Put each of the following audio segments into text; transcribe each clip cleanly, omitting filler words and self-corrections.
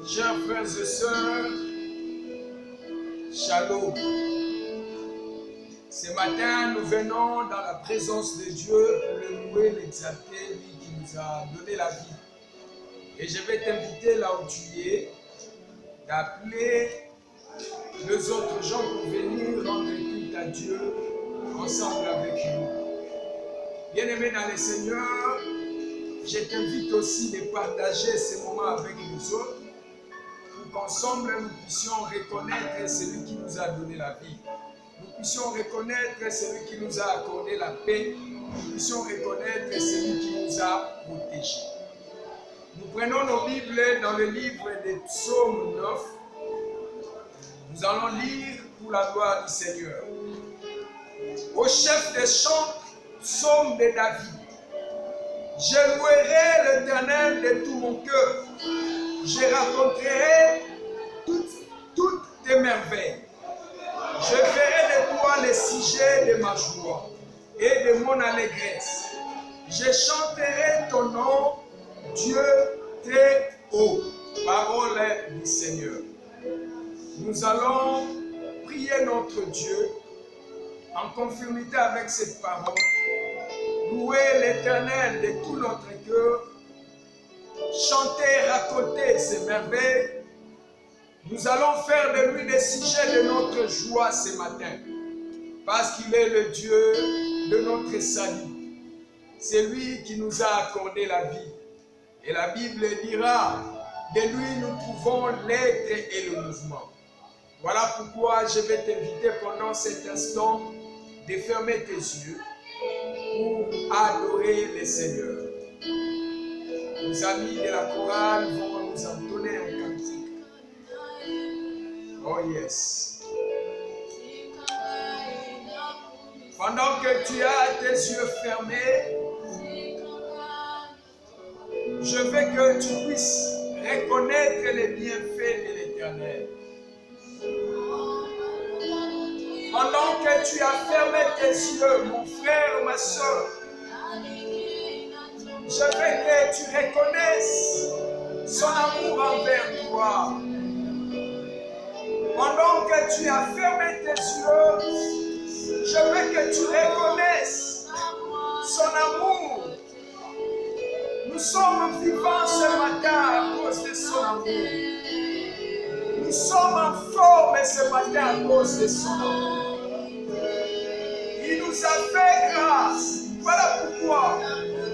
Chers frères et sœurs, Shalom. Ce matin, nous venons dans la présence de Dieu pour le louer, l'exalter, lui qui nous a donné la vie. Et je vais t'inviter là où tu es, d'appeler les autres gens pour venir rendre culte à Dieu ensemble avec nous. Bien-aimés dans le Seigneur, je t'invite aussi de partager ces moments avec les autres pour qu'ensemble nous puissions reconnaître celui qui nous a donné la vie. Nous puissions reconnaître celui qui nous a accordé la paix. Nous puissions reconnaître celui qui nous a protégés. Nous prenons nos Bibles dans le livre des Psaumes 9. Nous allons lire pour la gloire du Seigneur. Au chef des chants, Psaume de David. Je louerai l'Éternel de tout mon cœur. Je raconterai toutes tes merveilles. Je ferai de toi le sujet de ma joie et de mon allégresse. Je chanterai ton nom, Dieu très haut. Parole du Seigneur. Nous allons prier notre Dieu en conformité avec cette parole. Louer l'Éternel de tout notre cœur. Chanter, raconter ses merveilles. Nous allons faire de lui le sujet de notre joie ce matin. Parce qu'il est le Dieu de notre salut. C'est lui qui nous a accordé la vie. Et la Bible dira, de lui nous trouvons l'être et le mouvement. Voilà pourquoi je vais t'inviter pendant cet instant de fermer tes yeux pour adorer le Seigneur. Nos amis de la chorale vont nous entonner un cantique. Oh yes. Pendant que tu as tes yeux fermés, je veux que tu puisses reconnaître les bienfaits de l'Éternel. Pendant que tu as fermé tes yeux, mon frère, ma soeur, je veux que tu reconnaisses son amour envers toi. Pendant que tu as fermé tes yeux, je veux que tu reconnaisses son amour. Nous sommes vivants ce matin à cause de son amour. Nous sommes en forme ce matin à cause de son amour. Il nous a fait grâce. Voilà pourquoi nous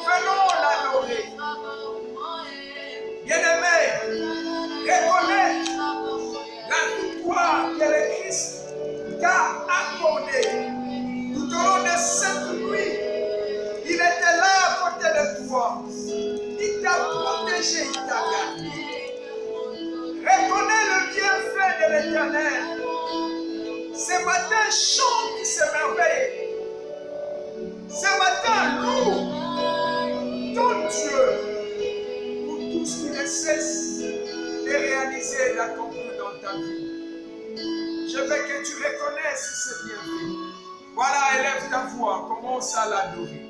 venons l'adorer. Bien-aimés, reconnaître la victoire que le Christ t'a accordée tout au long de cette nuit. Il était là à côté de toi. Il t'a protégé, il t'a gardé. Reconnais le bienfait de l'Éternel. Ce matin, chante ses merveilles. Ce matin, loue ton Dieu pour tout ce qu'il ne cesse de réaliser et d'accomplir dans ta vie. Je veux que tu reconnaisses ce bienfait. Voilà, élève ta voix, commence à l'adorer.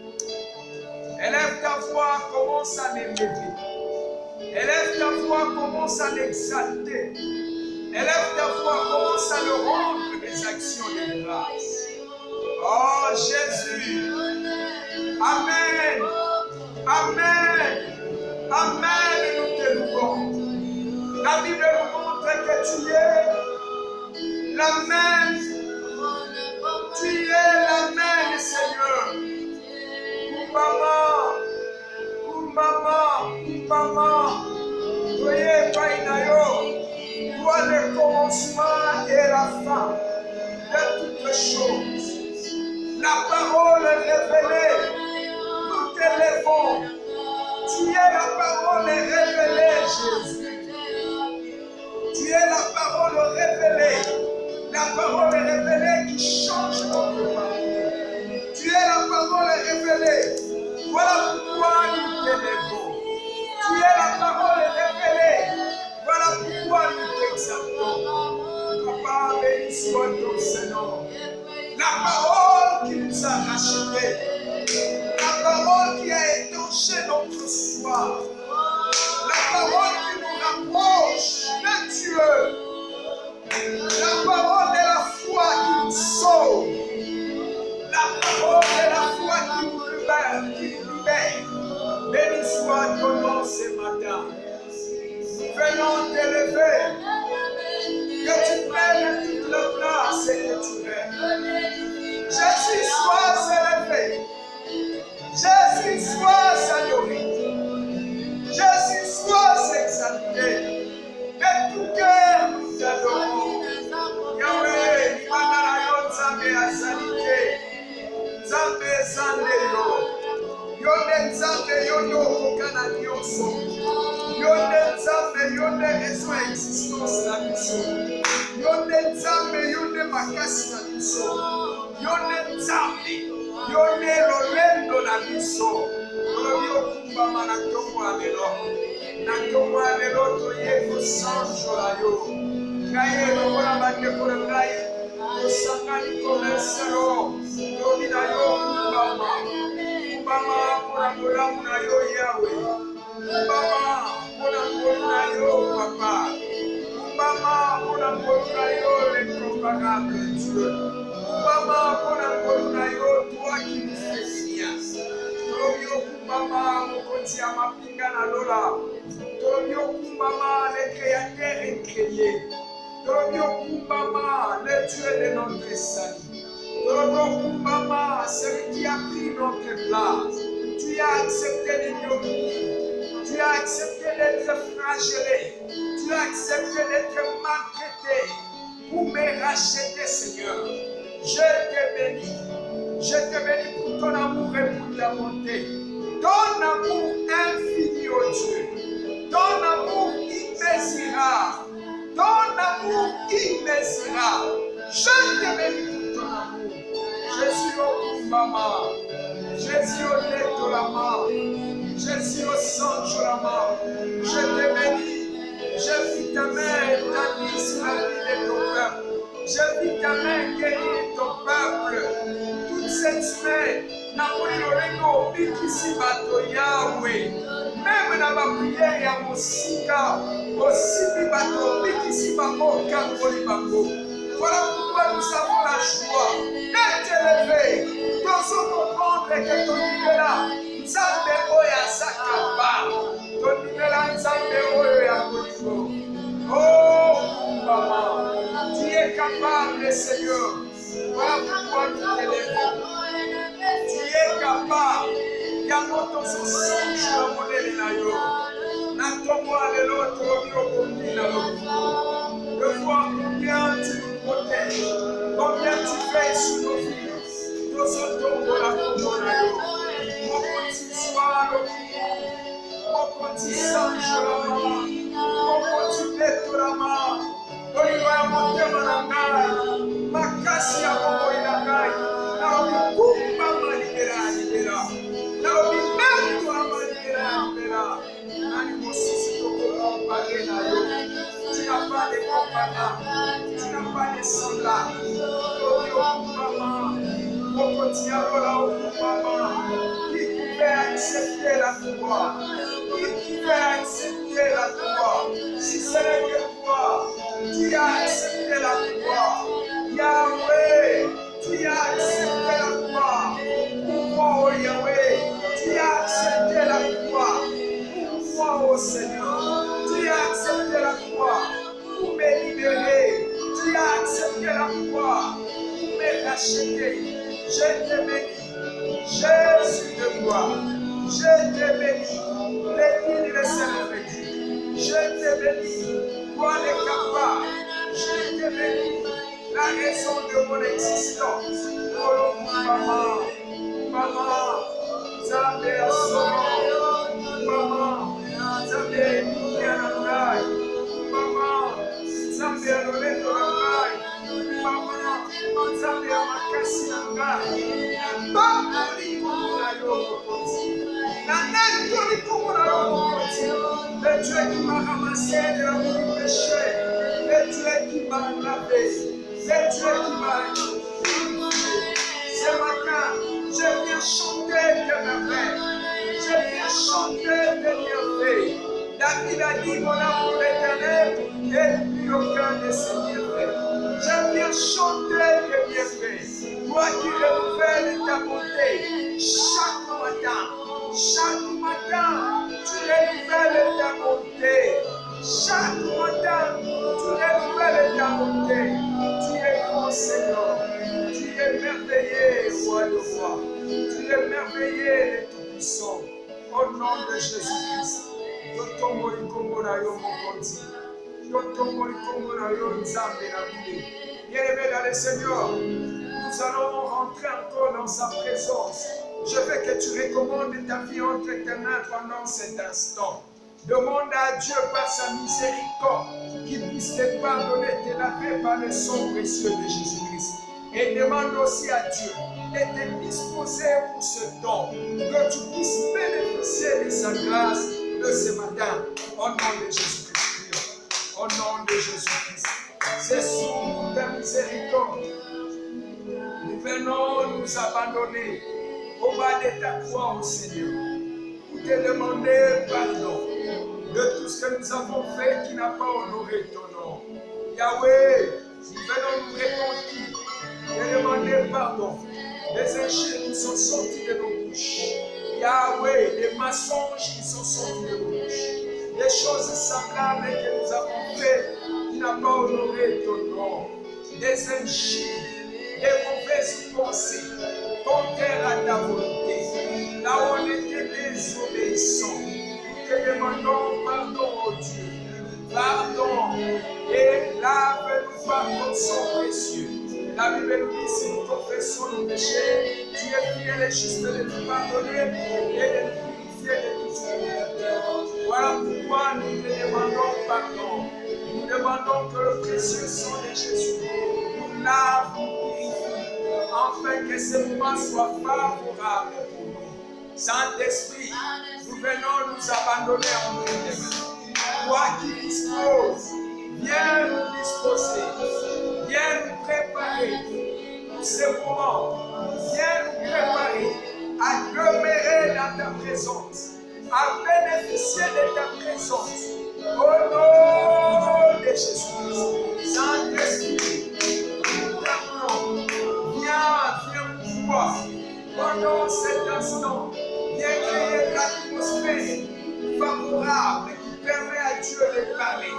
Élève ta voix, commence à l'élever. Élève ta voix, commence à l'exalter. Élève ta voix, commence à le rendre des actions de grâce. Oh Jésus. Amen. Amen. Amen. Nous te louons. La Bible nous montre que tu es la même. Tu es la même, Seigneur. Maman, voyez, toi le commencement et la fin de toutes choses. La parole révélée, nous t'élèvons. Tu es la parole révélée, Jésus. Tu es la parole révélée qui change notre vie. Tu es la parole révélée. Voilà pourquoi nous t'élèvons. Tu es la parole révélée. Voilà pourquoi nous t'exaltons. Papa, béni soit ton Seigneur. La parole qui nous a rachetés. La parole qui a étanché notre soif. La parole qui nous rapproche venons t'élever. Que tu prennes toute la place et que tu règnes. Jésus, sois élevé. Jésus, sois adoré. Jésus, sois exalté. De tout cœur, nous t'adorons. Yahweh, Imana yo Nzambe azalite. Nzambe zande yo. Yonde Nzambe yondo kokana nyonso. Yonde Nzambe yonde raison existence na biso. Yonde Nzambe yonde makasi na biso. Yonde Nzambe yonde lolendo na biso. Olobi okumbama na ntongo ya lelo. Na ntongo ya lelo toye kosanjola yo. Ngai lokola bandeko na ngai tosangani komeselo. Tobi na yo kumbama. Kumbama mpona bolamu na yo Yawe. Kumbama mpona ngolu na yo Papa. Kumbama mpona ngolu na yo l'incomparable Dieu. Kumbama mpona ngolu na yo toi qui nous fais fier. Tolobi okumbama mokonzi ya mapinga na lola. Tolobi okumbama le créateur incréé. Tolobi okumbama le Dieu de notre salut. Tolobi okumbama celui qui a pris notre place. Tu as accepté l'ignominie. Tu as accepté d'être flagellé. Tu as accepté d'être maltraité pour me racheter, Seigneur. Je te bénis. Je te bénis pour ton amour et pour ta bonté. Ton amour infini, oh Dieu. Ton amour immesurable. Ton amour immesurable. Je te bénis pour ton amour. Jésus au Kumbama. Jésus au Netolama. Jésus au Sanjolama. Je te bénis. Je vis ta main établie sur la vie de ton peuple. Je vis ta main guérir ton peuple. Toute cette semaine, Napoli Lorengo, Bikisi Bato Yahweh. Même dans ma prière, ya Mosika, Osibi Bato, Bikisi Bamo, Kamboli Bamo. Voilà pourquoi nous avons la joie d'être élevés. Nous devons comprendre que ton niveau là, Nzambe Oya Zakaba. Ton niveau là, Nzambe Oya Kolifo. Oh, maman, tu es capable, Seigneur. Voilà pourquoi nous t'élèvons. Tu es capable. Yamoto Sosange la monnaie na yo. Natombo alelo tobi okomi na lo. De voir combien tu nous protèges, combien tu veilles sur nos vies. Nous sommes la tombo na yo. Mon petit soir le mon petit sange la main, mon petit beto la main. Oliva ya motema na ngai, makasi ya bongo na ngai. Na okumba malibera libera. Na obimento amalibera libera. Nani mosisi toko comparé na yo. Tu n'as pas de comparable. Tu n'as pas de semblable. Oyo okumba mokotiarola okumba. Qui pouvait accepter la foi? Qui pouvait accepter la foi? Si ce n'est que toi, tu as accepté la foi. Yahweh, tu as accepté la foi. Pour moi, oh Yahweh, tu as accepté la foi. Pour moi, oh Seigneur, tu as accepté la foi. Pour me libérer, tu as accepté la foi. Pour me racheter. Je te bénis, Jésus de gloire. Je te bénis, l'église de Saint-Esprit. Je te bénis, toi le capable. Je te bénis, la raison de mon existence. Oh, maman, maman, Zambé à son maman, Zambé à la maman, Zambé à l'olé de la maman, Zambé à ma casse à la maman, le Dieu qui m'a ramassé de la boue du péché, le Dieu qui m'a lavé, le Dieu qui m'a purifié. Ce matin, je viens chanter de merveilles, je viens chanter de bienfaits. David a dit mon amour éternel et plus aucun de ses bienfaits. Je viens chanter de bienfaits. Toi qui renouvelles ta bonté chaque matin, tu renouvelles ta bonté. Chaque Tu es merveilleux et tout-puissant. Au nom de Jésus-Christ. Bien-aimé dans le Seigneur, nous allons rentrer encore dans sa présence. Je veux que tu recommandes ta vie entre tes mains pendant cet instant. Demande à Dieu par sa miséricorde qu'il puisse te pardonner, te laver par le sang précieux de Jésus-Christ. Et demande aussi à Dieu de te disposer pour ce temps, que tu puisses bénéficier de sa grâce de ce matin. Au nom de Jésus-Christ. Au nom de Jésus-Christ. C'est sous ta miséricorde. Nous venons nous abandonner au bas de ta croix, au Seigneur, pour te demander pardon de tout ce que nous avons fait qui n'a pas honoré ton nom. Yahweh, nous venons nous repentir et demander pardon des injures qui sont sortis de nos bouches. Yahweh, des mensonges qui sont sortis de nos bouches, des choses semblables que nous avons fait qui n'ont pas honoré ton nom, des injures, des mauvaises pensées, contraires à ta volonté, là où on était désobéissants. Nous te demandons pardon, oh Dieu, pardon, et lave-nous par ton sang précieux. La Bible nous dit, si nous confessons nos péchés, tu es fidèle et juste de nous pardonner et de nous purifier de tout ce. Voilà pourquoi nous te demandons pardon. Nous demandons que le précieux sang de Jésus nous lave, nous purifie, afin que ce moment soit favorable pour nous. Saint-Esprit, nous venons nous abandonner entre tes mains. Toi qui disposes, viens nous disposer, viens nous préparer pour ce moment, viens nous préparer à demeurer dans ta présence, à bénéficier de ta présence. Au nom de Jésus-Christ, Saint-Esprit, nous t'appelons, viens pouvoir, pendant cet instant, viens créer l'atmosphère favorable qui permet à Dieu de parler,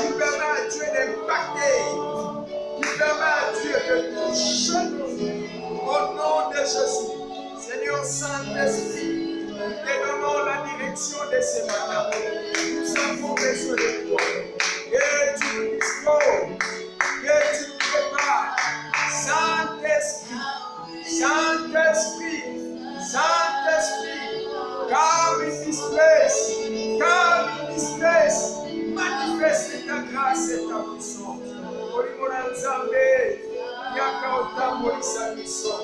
qui permet à Dieu d'impacter, qui permet à Dieu de toucher nous. Au nom de Jésus, Seigneur Saint-Esprit, nous te donnons la direction de ce matin. Nous avons besoin de toi. Que tu nous disposes, que tu nous prépares. Saint-Esprit, Saint-Esprit, Saint-Esprit, come in this place, come in this place, manifeste ta grâce et ta puissance. Olimona Nzambe, yaka otambolisa biso.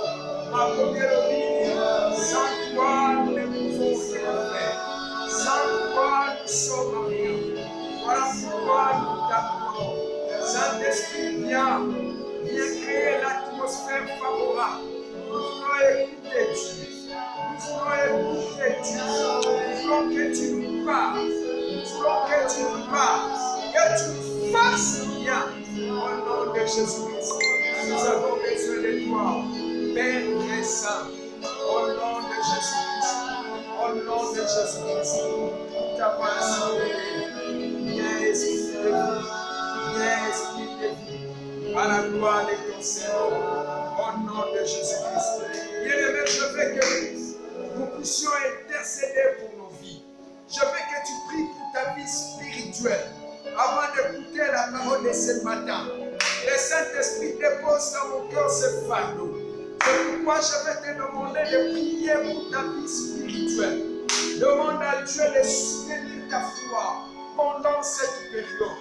Makokelobi, sans toi nous ne pouvons rien faire. Sans toi nous sommes rien. Voilà pourquoi nous t'appelons. Saint-Esprit, viens créer l'atmosphère favorable. Nous voulons écouter Dieu. Nous voulons écouter Dieu. Nous voulons que tu nous parles. Nous voulons que tu nous parles. Que tu nous fasses bien. Au nom de Jésus-Christ, nous avons besoin de toi. Père très saint. Au nom de Jésus-Christ. Au nom de Jésus-Christ. Nous t'avons assuré. Viens Esprit de vie. Viens Esprit de vie. À la gloire de ton Seigneur. Au nom de Jésus-Christ. Bien-aimé, je veux que nous puissions intercéder pour nos vies. Je veux que tu pries pour ta vie spirituelle avant d'écouter la parole de ce matin. Le Saint-Esprit dépose dans mon cœur ce fardeau. C'est pourquoi je vais te demander de prier pour ta vie spirituelle. Demande à Dieu de soutenir ta foi pendant cette période.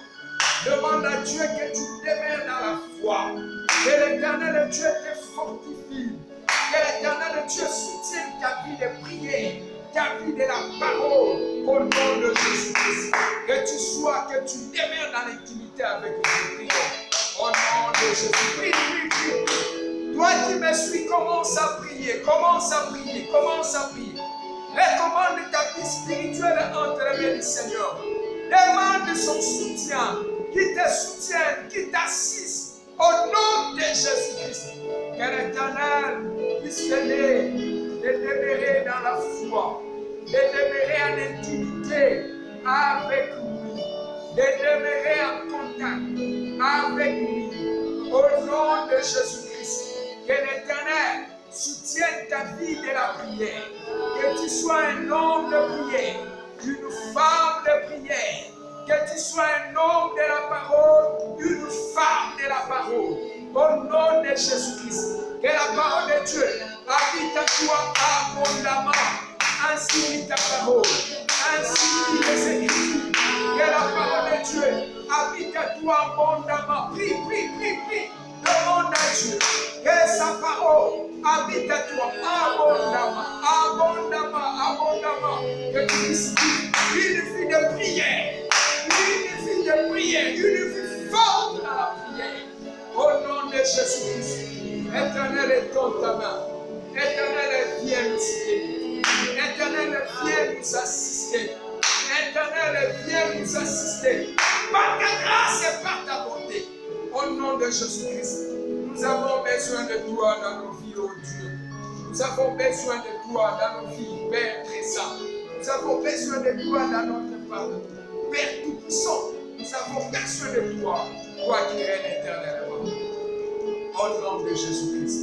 Demande à Dieu que tu demeures dans la foi. Que l'Éternel Dieu te fortifie. Que l'Éternel Dieu soutienne ta vie de prière, ta vie de la parole, au nom de Jésus-Christ. Que tu demeures dans l'intimité avec Dieu. Prions. Au nom de Jésus. Prie, prie, prie. Toi qui me suis, commence à prier, commence à prier, commence à prier. Recommande ta vie spirituelle entre les mains du Seigneur. Demande son soutien, qui te soutienne, qui t'assiste. Au nom de Jésus-Christ. Que l'Éternel puisse t'aider de demeurer dans la foi, de demeurer en intimité avec lui, de demeurer en contact avec lui. Au nom de Jésus-Christ, que l'Éternel soutienne tiennes ta vie de la prière. Que tu sois un homme de prière, une femme de prière. Que tu sois un homme de la parole, une femme de la parole. Au nom de Jésus-Christ, que la parole de Dieu habite à toi abondamment. Ainsi ta parole, ainsi les Écritures. Que la parole de Dieu habite à toi abondamment. Prie, prie, prie, prie. Demande à Dieu que sa parole habite à toi abondamment, abondamment, abondamment. Que tu puisses vivre une vie de prière, une vie de prière, une vie forte dans la prière. Au nom de Jésus-Christ, Éternel est dans ta main. Éternel, viens nous aider. Éternel, viens nous assister. Éternel, viens nous assister. Par ta grâce et par ta bonté. Au nom de Jésus-Christ, nous avons besoin de toi dans nos vies, oh Dieu. Nous avons besoin de toi dans nos vies, Père très saint. Nous avons besoin de toi dans notre parole. Père tout-puissant, nous avons besoin de toi, toi qui règnes éternellement. Au nom de Jésus-Christ,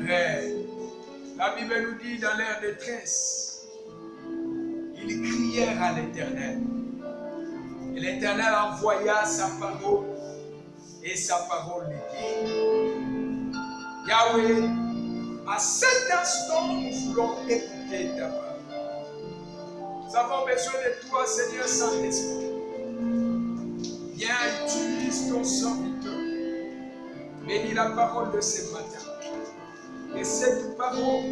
règne. La Bible nous dit dans leur détresse, ils crièrent à l'Éternel. Et l'Éternel envoya sa parole et sa parole les guérit. Yahweh, à cet instant, nous voulons écouter ta parole. Nous avons besoin de toi, Seigneur Saint-Esprit. Viens, utilise ton serviteur. Bénis la parole de ce matin. Que cette parole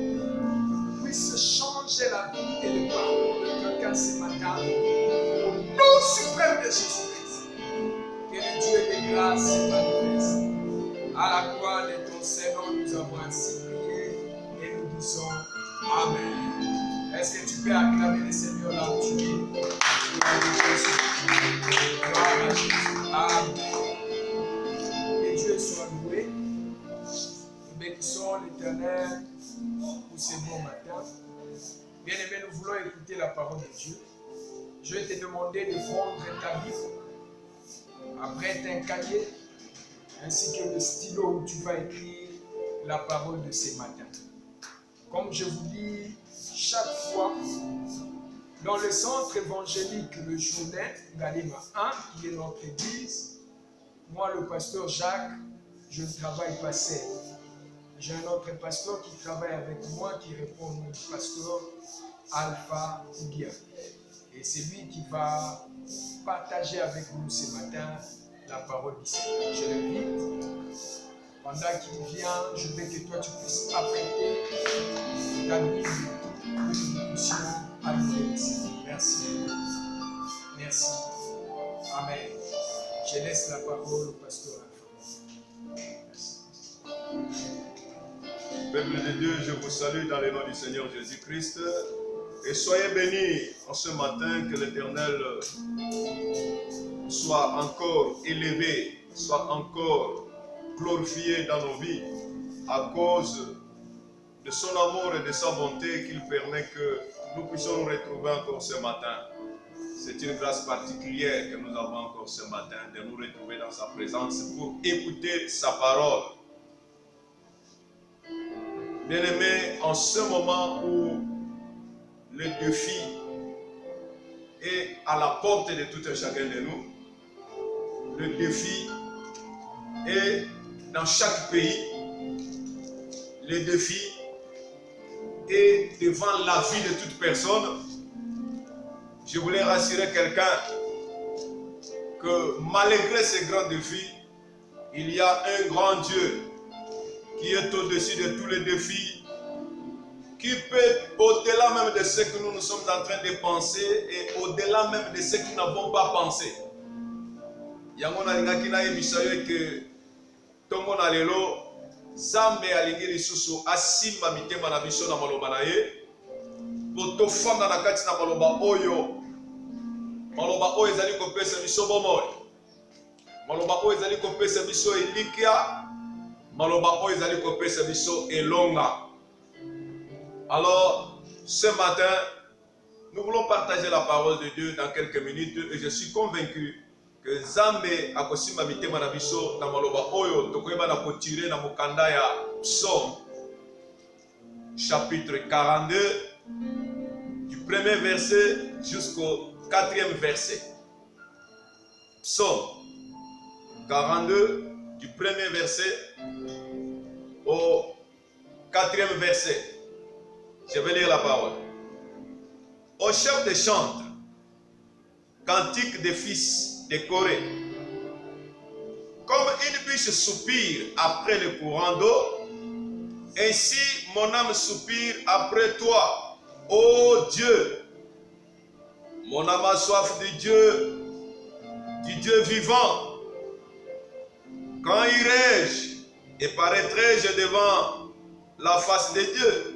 puisse changer la vie et le parcours de quelqu'un ce matin. Au nom suprême de Jésus-Christ. Que le Dieu de grâce se manifeste. À la gloire de ton Seigneur, nous avons ainsi prié et nous disons Amen. Est-ce que tu peux acclamer le Seigneur là où tu es? Gloire à Jésus. Gloire à Jésus. Amen. Que Dieu soit loué. Nous bénissons l'Éternel pour ce bon matin. Bien-aimés, nous voulons écouter la parole de Dieu. Je vais te demander de prendre ta Bible, après un cahier, ainsi que le stylo où tu vas écrire la parole de ce matin. Comme je vous dis chaque fois, dans le centre évangélique Le Journet, Galima 1, qui est notre église, moi, le pasteur Jacques, je ne travaille pas seul. J'ai un autre pasteur qui travaille avec moi, qui répond au pasteur Alpha Ougia. Et c'est lui qui va partager avec nous ce matin la parole du Seigneur. Je l'invite. Pendant qu'il vient, je veux que toi tu puisses apprêter ta Bible pour que nous puissions adorer le Seigneur. Merci. Merci. Amen. Je laisse la parole au pasteur Alpha. Merci. Peuple de Dieu, je vous salue dans le nom du Seigneur Jésus-Christ. Et soyez bénis en ce matin, que l'Éternel soit encore élevé, soit encore glorifié dans nos vies à cause de son amour et de sa bonté qu'il permet que nous puissions nous retrouver encore ce matin. C'est une grâce particulière que nous avons encore ce matin de nous retrouver dans sa présence pour écouter sa parole. Bien-aimés, en ce moment où le défi est à la porte de tout un chacun de nous, le défi est dans chaque pays, le défi est devant la vie de toute personne. Je voulais rassurer quelqu'un que malgré ces grands défis, il y a un grand Dieu qui est au-dessus de tous les défis, qui peut, au-delà même de ce que nous sommes en train de penser et au-delà même de ce que nous n'avons pas pensé. Yangona lingaki na ebisayo que tongona lelo Zambe alingi lisusu asimba mitema na biso na maloba na ye po tofanda na kati na maloba oyo ezali kopesa biso bomoi, maloba oyo ezali kopesa biso elikya, maloba oyo ezali kopesa biso elonga. Alors, ce matin, nous voulons partager la parole de Dieu dans quelques minutes et je suis convaincu que Zambe akosimba mitema na biso na maloba oyo tokoyeba na kotire na mokanda ya psaume chapitre 42, du premier verset jusqu'au 4e verset. Psaume 42, du premier verset au 4e verset. Je vais lire la parole. Au chef des chantres, cantique des fils de Corée. Comme une biche soupire après le courant d'eau, ainsi mon âme soupire après toi, ô Dieu. Mon âme a soif du Dieu vivant. Quand irai-je et paraîtrai-je devant la face de Dieu?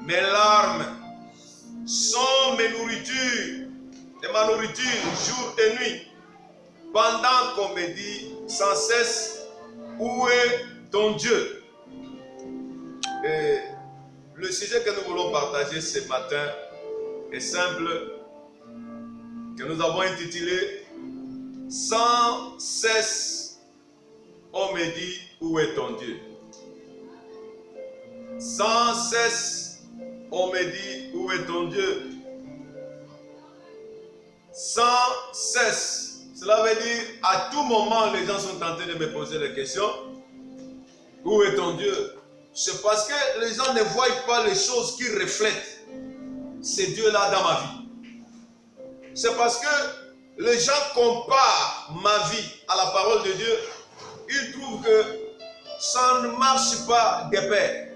Mes larmes sont ma nourriture jour et nuit, pendant qu'on me dit sans cesse, où est ton Dieu? Et le sujet que nous voulons partager ce matin est simple, que nous avons intitulé « Sans cesse, on me dit, où est ton Dieu ?» Sans cesse, on me dit, où est ton Dieu? Sans cesse, cela veut dire à tout moment les gens sont tentés de me poser la question, où est ton Dieu? C'est parce que les gens ne voient pas les choses qui reflètent ces dieux-là dans ma vie. C'est parce que les gens comparent ma vie à la parole de Dieu. Ils trouvent que ça ne marche pas de pair,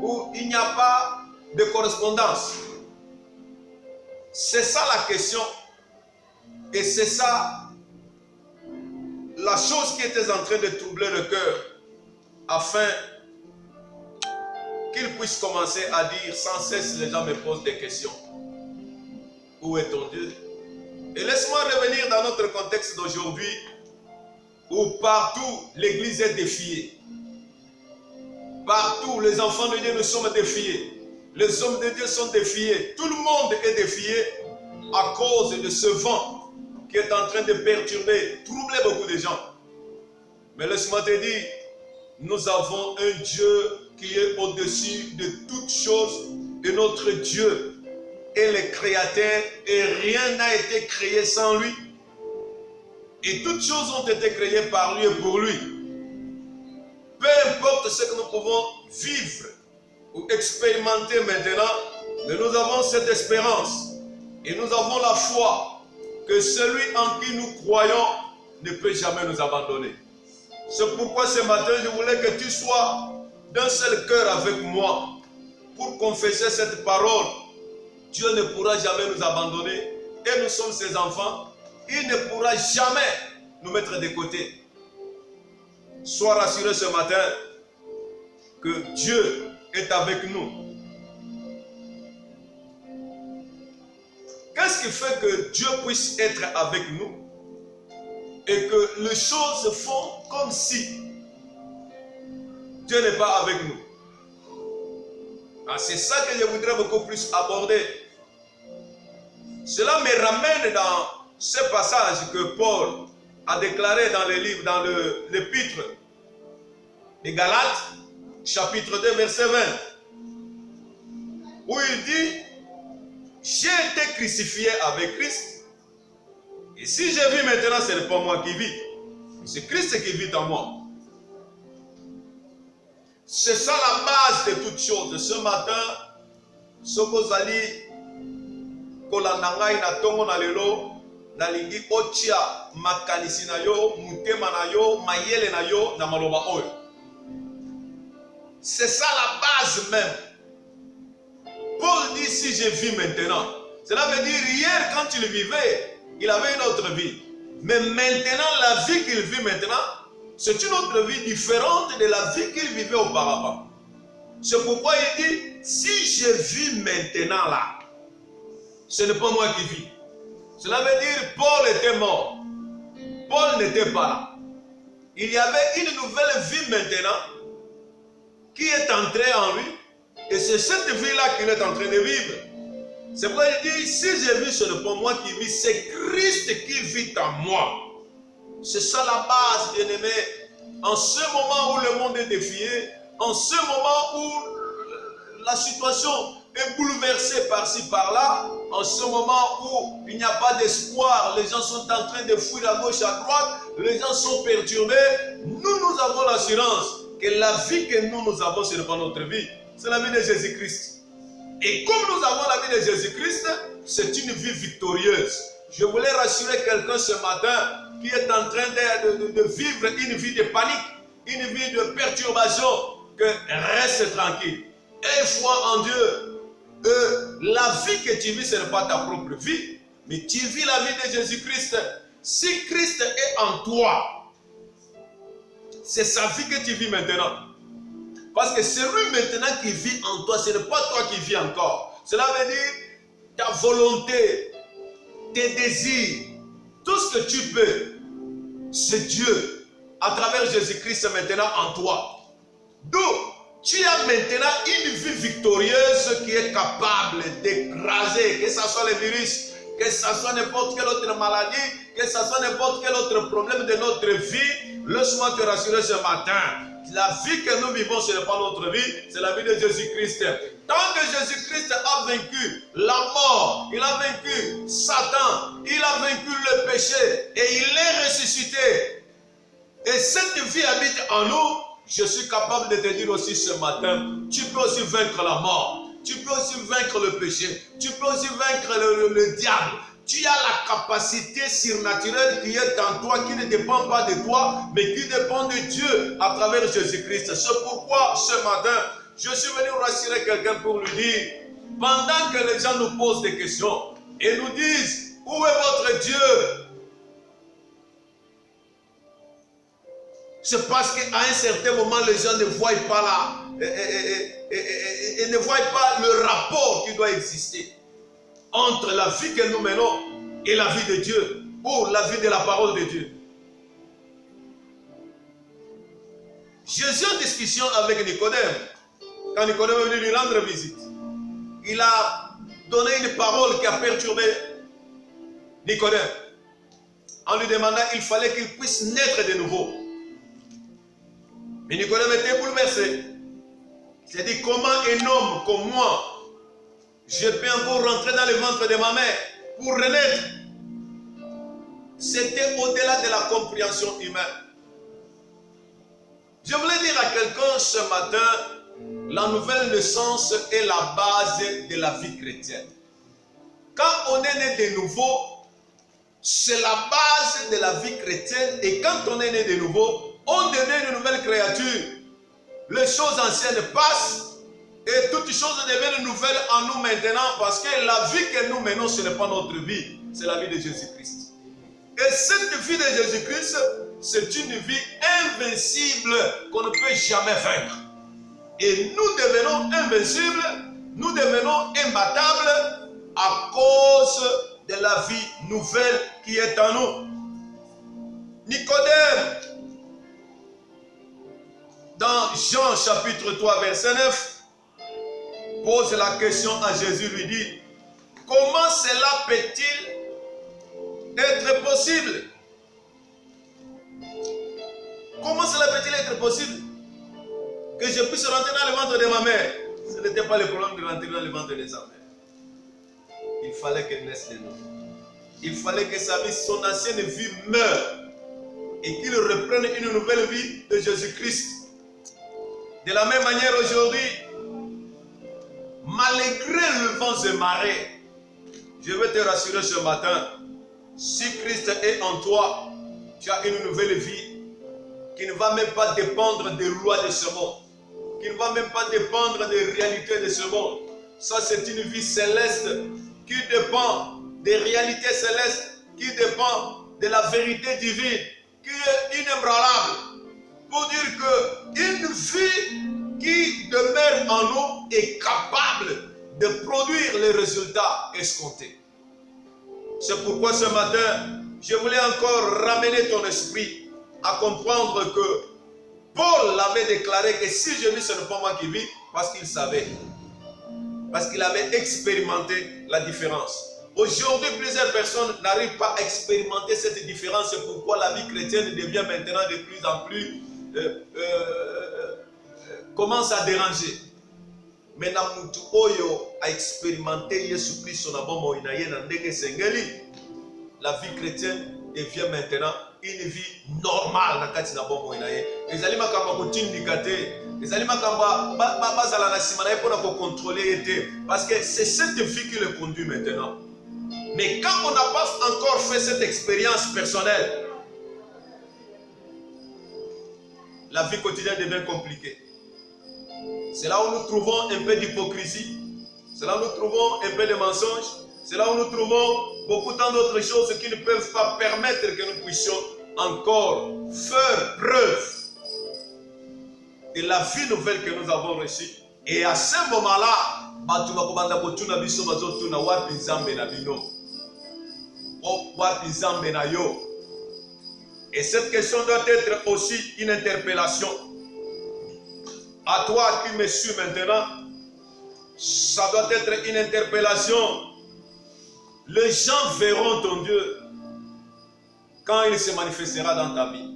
ou il n'y a pas de correspondance. C'est ça la question. Et c'est ça la chose qui était en train de troubler le cœur, afin qu'ils puissent commencer à dire sans cesse, les gens me posent des questions. Où est ton Dieu? Et laisse-moi revenir dans notre contexte d'aujourd'hui, où partout l'église est défiée. Partout les enfants de Dieu nous sommes défiés. Les hommes de Dieu sont défiés. Tout le monde est défié à cause de ce vent qui est en train de perturber, troubler beaucoup de gens. Mais laisse-moi te dire, nous avons un Dieu qui est au-dessus de toutes choses, et notre Dieu est le créateur et rien n'a été créé sans lui. Et toutes choses ont été créées par lui et pour lui. Peu importe ce que nous pouvons vivre ou expérimenter maintenant, mais nous avons cette espérance et nous avons la foi que celui en qui nous croyons ne peut jamais nous abandonner. C'est pourquoi ce matin, je voulais que tu sois d'un seul cœur avec moi pour confesser cette parole. Dieu ne pourra jamais nous abandonner et nous sommes ses enfants. Il ne pourra jamais nous mettre de côté. Sois rassuré ce matin que Dieu est avec nous. Qu'est-ce qui fait que Dieu puisse être avec nous et que les choses se font comme si Dieu n'est pas avec nous? C'est ça que je voudrais beaucoup plus aborder. Cela me ramène dans ce passage que Paul a déclaré dans le livre, dans l'épître des Galates, chapitre 2, verset 20, où il dit: j'ai été crucifié avec Christ, et si je vis maintenant, ce n'est pas moi qui vis, c'est Christ qui vit en moi. C'est ça la base de toutes choses. Ce matin, Sokozali kolandangai na tongo na lelo nalingi otia makanisi na yo, mutema na yo, mayele na yo na maloba oyo. C'est ça la base même. Paul dit si je vis maintenant. Cela veut dire hier quand il vivait, il avait une autre vie. Mais maintenant, la vie qu'il vit maintenant, c'est une autre vie différente de la vie qu'il vivait auparavant. C'est pourquoi il dit, si je vis maintenant là, ce n'est pas moi qui vis. Cela veut dire Paul était mort. Paul n'était pas là. Il y avait une nouvelle vie maintenant qui est entrée en lui. Et c'est cette vie-là qu'il est en train de vivre. C'est pourquoi il dit, si je vis, ce n'est pas moi qui vis, c'est Christ qui vit en moi. C'est ça la base, bien-aimé. En ce moment où le monde est défié, en ce moment où la situation est bouleversée par-ci, par-là, en ce moment où il n'y a pas d'espoir, les gens sont en train de fuir à gauche, à droite, les gens sont perturbés, nous avons l'assurance que la vie que nous avons, ce n'est pas notre vie, c'est la vie de Jésus-Christ. Et comme nous avons la vie de Jésus-Christ, c'est une vie victorieuse. Je voulais rassurer quelqu'un ce matin qui est en train de vivre une vie de panique, une vie de perturbation, que reste tranquille. Et foi en Dieu. La vie que tu vis, ce n'est pas ta propre vie, mais tu vis la vie de Jésus-Christ. Si Christ est en toi, c'est sa vie que tu vis maintenant. Parce que c'est lui maintenant qui vit en toi, ce n'est pas toi qui vis encore. Cela veut dire ta volonté, tes désirs, tout ce que tu peux, c'est Dieu à travers Jésus-Christ maintenant en toi. D'où tu as maintenant une vie victorieuse qui est capable d'écraser, que ce soit le virus, que ce soit n'importe quelle autre maladie, que ce soit n'importe quel autre problème de notre vie. Laisse-moi te rassurer ce matin. La vie que nous vivons, ce n'est pas notre vie, c'est la vie de Jésus-Christ. Tant que Jésus-Christ a vaincu la mort, il a vaincu Satan, il a vaincu le péché et il est ressuscité. Et cette vie habite en nous. Je suis capable de te dire aussi ce matin, tu peux aussi vaincre la mort, tu peux aussi vaincre le péché, tu peux aussi vaincre le diable. Tu as la capacité surnaturelle qui est en toi, qui ne dépend pas de toi, mais qui dépend de Dieu à travers Jésus-Christ. C'est pourquoi ce matin, je suis venu rassurer quelqu'un pour lui dire, pendant que les gens nous posent des questions et nous disent, où est votre Dieu? C'est parce qu'à un certain moment, les gens ne voient pas et ne voient pas le rapport qui doit exister entre la vie que nous menons et la vie de Dieu, ou la vie de la parole de Dieu. Jésus en discussion avec Nicodème, quand Nicodème est venu lui rendre visite, il a donné une parole qui a perturbé Nicodème, en lui demandant qu'il fallait qu'il puisse naître de nouveau. Mais Nicodème était bouleversé. Il s'est dit, comment un homme comme moi, je peux encore rentrer dans le ventre de ma mère pour renaître? C'était au-delà de la compréhension humaine. Je voulais dire à quelqu'un ce matin, la nouvelle naissance est la base de la vie chrétienne. Quand on est né de nouveau, c'est la base de la vie chrétienne. Et quand on est né de nouveau, on devient une nouvelle créature. Les choses anciennes passent et toutes choses deviennent nouvelles en nous maintenant, parce que la vie que nous menons, ce n'est pas notre vie, c'est la vie de Jésus-Christ. Et cette vie de Jésus-Christ, c'est une vie invincible qu'on ne peut jamais vaincre. Et nous devenons invincibles, nous devenons imbattables à cause de la vie nouvelle qui est en nous. Nicodème, dans Jean chapitre 3 verset 9, pose la question à Jésus, lui dit, comment cela peut-il être possible? Comment cela peut-il être possible que je puisse rentrer dans le ventre de ma mère? Ce n'était pas le problème de rentrer dans le ventre de sa mère. Il fallait qu'elle naisse de nouveau. Il fallait que sa vie, son ancienne vie meure et qu'il reprenne une nouvelle vie de Jésus-Christ. De la même manière aujourd'hui, malgré le vent et marée, je veux te rassurer ce matin, si Christ est en toi, tu as une nouvelle vie qui ne va même pas dépendre des lois de ce monde, qui ne va même pas dépendre des réalités de ce monde. Ça, c'est une vie céleste qui dépend des réalités célestes, qui dépend de la vérité divine, qui est inébranlable. Pour dire qu'une vie qui demeure en nous est capable de produire les résultats escomptés. C'est pourquoi ce matin, je voulais encore ramener ton esprit à comprendre que Paul avait déclaré que si je vis, ce n'est pas moi qui vis, parce qu'il savait. Parce qu'il avait expérimenté la différence. Aujourd'hui, plusieurs personnes n'arrivent pas à expérimenter cette différence. C'est pourquoi la vie chrétienne devient maintenant de plus en plus commence à déranger. Mais na mutu oyo a expérimenté Yesu Christ na bomoi na ye na ndenge sengeli, la vie chrétienne devient maintenant une vie normale na kati na bomoi na ye. Ezali makamba kotindika te, ezali makamba bazala na sima na ye pona ko contrôler te, parce que c'est cette vie qui le conduit maintenant. Mais quand on n'a pas encore fait cette expérience personnelle, la vie quotidienne devient compliquée. C'est là où nous trouvons un peu d'hypocrisie, c'est là où nous trouvons un peu de mensonges, c'est là où nous trouvons beaucoup tant d'autres choses qui ne peuvent pas permettre que nous puissions encore faire preuve de la vie nouvelle que nous avons reçue. Et à ce moment-là, et cette question doit être aussi une interpellation. À toi qui me suis maintenant, ça doit être une interpellation. Les gens verront ton Dieu quand il se manifestera dans ta vie.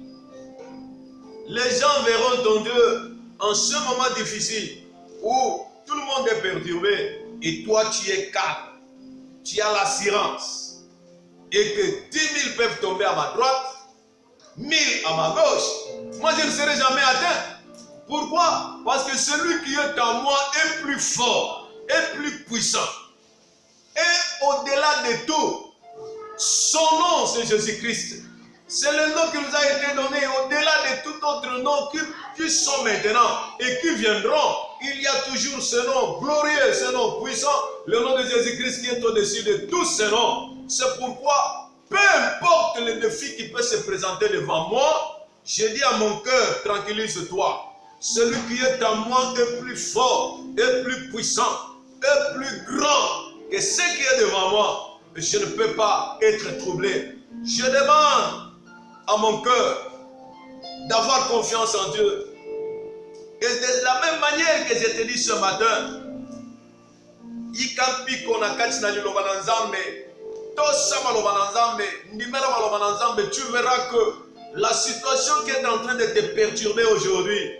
Les gens verront ton Dieu en ce moment difficile où tout le monde est perturbé et toi tu es calme. Tu as l'assurance et que 10 000 peuvent tomber à ma droite, 1000 à ma gauche. Moi je ne serai jamais atteint. Pourquoi? Parce que celui qui est en moi est plus fort, est plus puissant. Et au-delà de tout, son nom c'est Jésus-Christ. C'est le nom qui nous a été donné. Au-delà de tout autre nom qui sont maintenant et qui viendront, il y a toujours ce nom glorieux, ce nom puissant, le nom de Jésus-Christ qui est au-dessus de tous ces noms. C'est pourquoi, peu importe le défi qui peut se présenter devant moi, je dis à mon cœur, tranquillise-toi. Celui qui est en moi est plus fort, est plus puissant, est plus grand que ce qui est devant moi. Je ne peux pas être troublé. Je demande à mon cœur d'avoir confiance en Dieu. Et de la même manière que je te dis ce matin, tu verras que la situation qui est en train de te perturber aujourd'hui,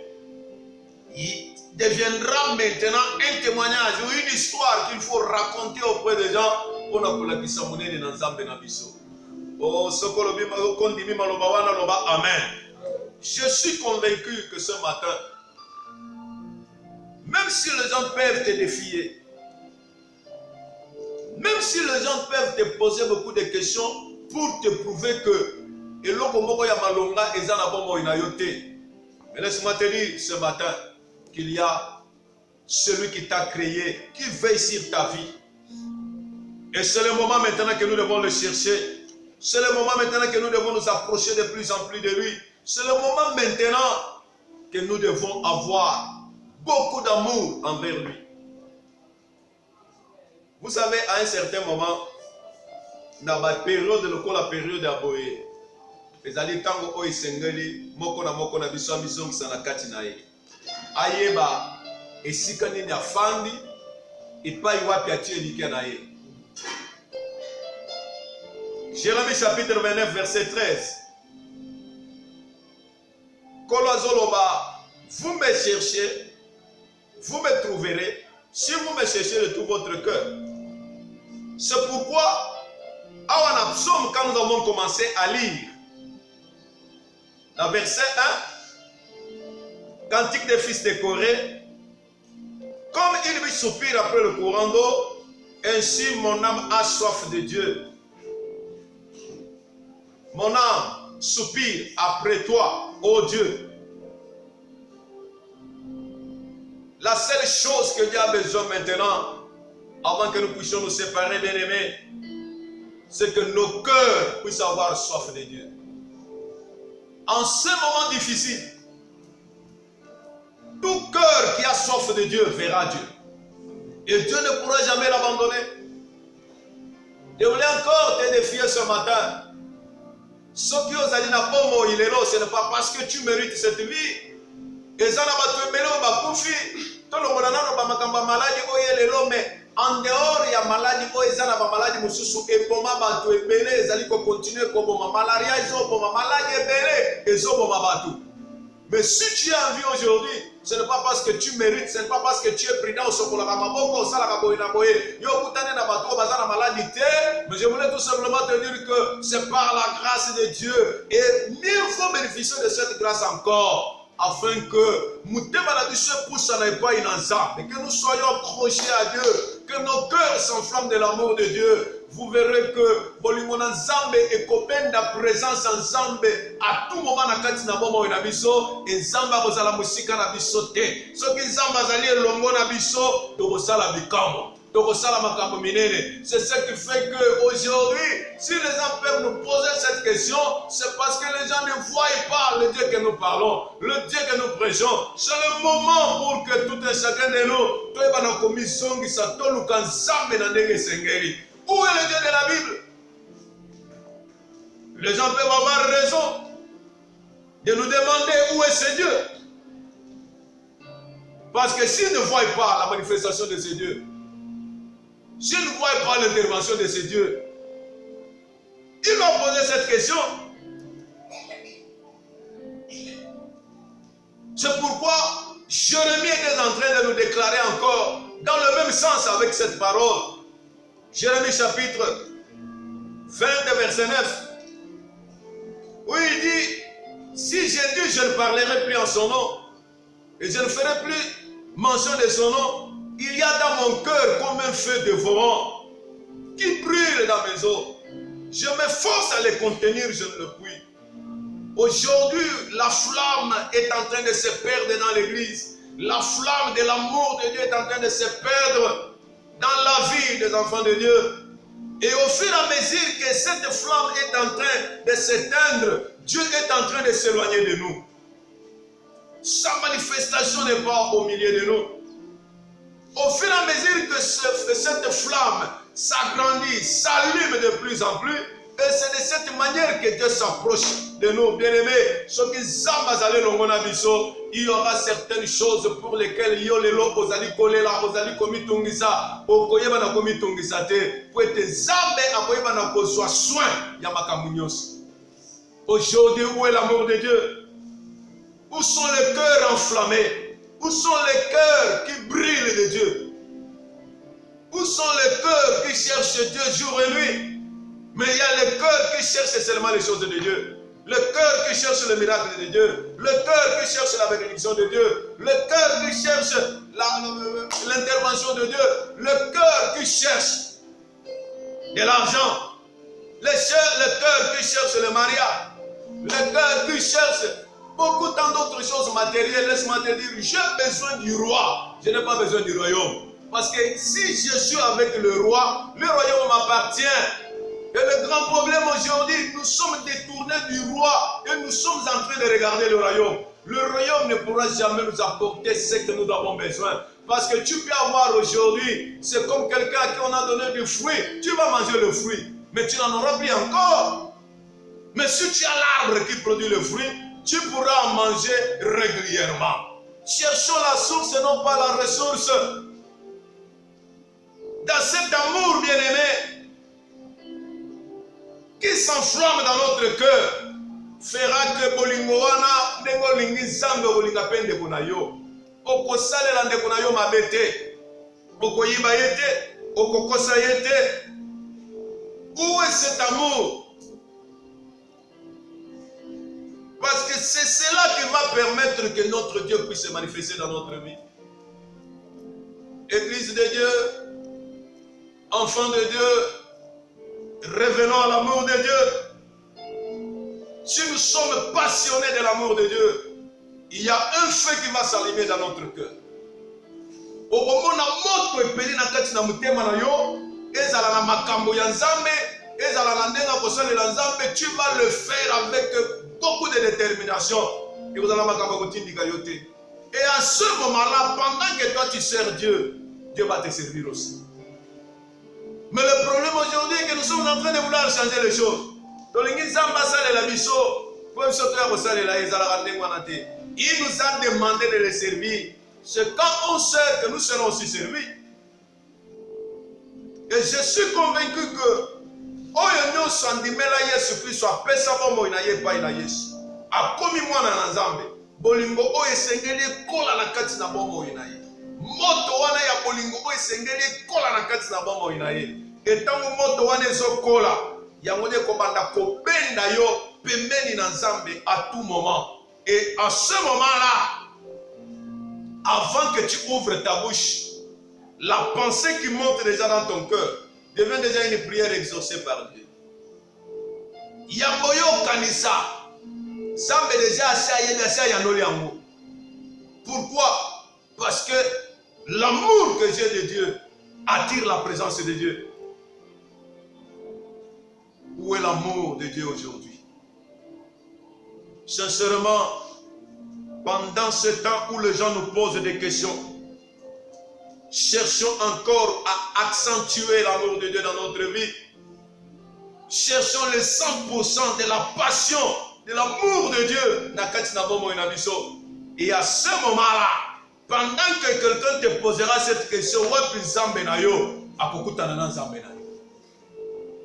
il deviendra maintenant un témoignage ou une histoire qu'il faut raconter auprès des gens pour la kisamonene na nzambe na biso. Oh, amen. Je suis convaincu que ce matin, même si les gens peuvent te défier, même si les gens peuvent te poser beaucoup de questions pour te prouver que mais laisse-moi te dire ce matin qu'il y a celui qui t'a créé, qui veille sur ta vie. Et c'est le moment maintenant que nous devons le chercher. C'est le moment maintenant que nous devons nous approcher de plus en plus de lui. C'est le moment maintenant que nous devons avoir beaucoup d'amour envers lui. Vous savez, à un certain moment, dans la période, la période d'Aboye, les alliés tango oy sengeli moko na biso amiso sana kati na ye. Ayeba esika nini afandi epai wapi atielika na ye. Jérémie chapitre 29 verset 13. Kolazoloba, vous me cherchez, vous me trouverez si vous me cherchez de tout votre cœur. C'est pourquoi à Psaume, quand nous avons commencé à lire dans verset 1, Cantique des fils de Corée, comme il lui soupire après le courant d'eau, ainsi mon âme a soif de Dieu. Mon âme soupire après toi, ô Dieu. La seule chose que Dieu a besoin maintenant, avant que nous puissions nous séparer, bien-aimés, c'est que nos cœurs puissent avoir soif de Dieu. En ce moment difficile, tout cœur qui a soif de Dieu verra Dieu. Et Dieu ne pourra jamais l'abandonner. Je voulais encore te défier ce matin. Ce qui os dit na pomo il est là, ce n'est pas parce que tu mérites cette vie. Et ça n'a pas tout mêlé au bakoufi. Tout le monde n'a pas makamba maladie oyelelo, mais en dehors il y a maladie oyezana ba maladie mususu et poma batu ebele ezali ko continuer ko boma malaria izo boma maladie ebele ezo boma batu. Mais si tu es en vie aujourd'hui, Ce n'est pas parce que tu mérites, ce n'est pas parce que tu es prudent au Sokola Kamaboko, au Salakaboinaboye, Yokutane Nabato, Bazana maladie, mais je voulais tout simplement te dire que c'est par la grâce de Dieu. Et mieux faut bénéficier de cette grâce encore, afin que nous soyons accrochés à Dieu, que nos cœurs s'enflamment de l'amour de Dieu. Vous verrez que Bolimona Nzambe et Kopenda présence en Nzambe à tout moment na kati na bomba na biso et Nzamba kozala musika na biso te. Soki Nzamba zali elongo na biso to kosala bikambo. C'est ce qui fait qu'aujourd'hui, si les gens peuvent nous poser cette question, c'est parce que les gens ne voient pas le Dieu que nous parlons, le Dieu que nous prêchons. C'est le moment pour que tout un chacun de nous, où est le Dieu de la Bible? Les gens peuvent avoir raison de nous demander où est ce Dieu. Parce que s'ils ne voient pas la manifestation de ce Dieu, s'ils ne voient pas l'intervention de ce Dieu, ils vont poser cette question. C'est pourquoi Jérémie est en train de nous déclarer encore dans le même sens avec cette parole. Jérémie chapitre 22 verset 9. Où il dit, si j'ai dit je ne parlerai plus en son nom et je ne ferai plus mention de son nom, il y a dans mon cœur comme un feu dévorant qui brûle dans mes os. Je m'efforce à les contenir, je ne le puis. Aujourd'hui, la flamme est en train de se perdre dans l'église. La flamme de l'amour de Dieu est en train de se perdre dans la vie des enfants de Dieu. Et au fur et à mesure que cette flamme est en train de s'éteindre, Dieu est en train de s'éloigner de nous. Sa manifestation n'est pas au milieu de nous. Au fur et à mesure que cette flamme s'agrandit, s'allume de plus en plus, et c'est de cette manière que Dieu s'approche de nous, bien-aimés. Il y aura certaines choses pour lesquelles aujourd'hui, où est l'amour de Dieu? Où sont les cœurs enflammés? Où sont les cœurs qui brûlent de Dieu? Où sont les cœurs qui cherchent Dieu jour et nuit? Mais il y a les cœurs qui cherchent seulement les choses de Dieu. Le cœur qui cherche le miracle de Dieu. Le cœur qui cherche la bénédiction de Dieu. Le cœur qui cherche l'intervention de Dieu. Le cœur qui cherche de l'argent. Le cœur qui cherche le mariage. Le cœur qui cherche beaucoup tant d'autres choses matérielles. Laisse-moi te dire, j'ai besoin du roi. Je n'ai pas besoin du royaume. Parce que si je suis avec le royaume m'appartient. Et le grand problème aujourd'hui, nous sommes détournés du roi et nous sommes en train de regarder le royaume. Le royaume ne pourra jamais nous apporter ce que nous avons besoin. Parce que tu peux avoir aujourd'hui, c'est comme quelqu'un à qui on a donné du fruit. Tu vas manger le fruit, mais tu n'en auras plus encore. Mais si tu as l'arbre qui produit le fruit, tu pourras en manger régulièrement. Cherchons la source et non pas la ressource. Dans cet amour bien-aimé, qui s'enflamme dans notre cœur, fera que Bolingoana, Negolingi Zambe Bolinga Pende Bonayo, Oko Salela de Bonayo Mabete, Oko Yibayete, Oko Kosayete. Où est cet amour? Parce que c'est cela qui va permettre que notre Dieu puisse se manifester dans notre vie. Église de Dieu, enfants de Dieu, revenons à l'amour de Dieu. Si nous sommes passionnés de l'amour de Dieu, il y a un feu qui va s'allumer dans notre cœur. Tu vas le faire avec beaucoup de détermination. Et à ce moment-là, pendant que toi tu sers Dieu, Dieu va te servir aussi. Mais le problème aujourd'hui est que nous sommes en train de vouloir changer les choses. Il nous a demandé de les servir. C'est quand on sert que nous serons aussi servis. Et je suis convaincu que Oyo Sandimela Yesu Christ a pesa bomo ina ye pa ina Yesu. Akomi mwana na Nzambe. bolingo oyo esengeli ekola na kati na bomoi na ye. Moto wana ya bolingo oyo esengeli ekola na kati na bomoi na ye. Etango moto wana ezokola, yango nde kobanda kobenda yo pembeni na Nzambe à tout moment. Et à ce moment-là, avant que tu ouvres ta bouche, la pensée qui monte déjà dans ton cœur devient déjà une prière exaucée par Dieu. Yaboyo kanisa, Nzambe déjà assez yanoli yango. Pourquoi? Parce que l'amour que j'ai de Dieu attire la présence de Dieu. Où est l'amour de Dieu aujourd'hui? Sincèrement, pendant ce temps où les gens nous posent des questions, cherchons encore à accentuer l'amour de Dieu dans notre vie. Cherchons le 100% de la passion, de l'amour de Dieu. Et à ce moment-là, pendant que quelqu'un te posera cette question,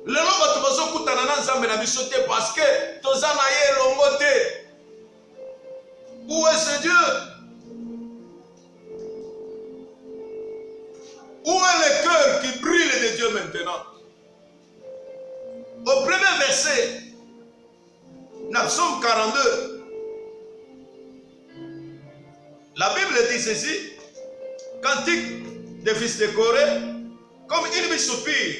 le loba tubazo kutana na Nzambe na biso te parce que toza na ye longo te. Où est ce Dieu? Où est le cœur qui brille de Dieu maintenant? Au premier verset, dans Psaume 42, la Bible dit ceci: cantique des fils de Corée, comme il soupire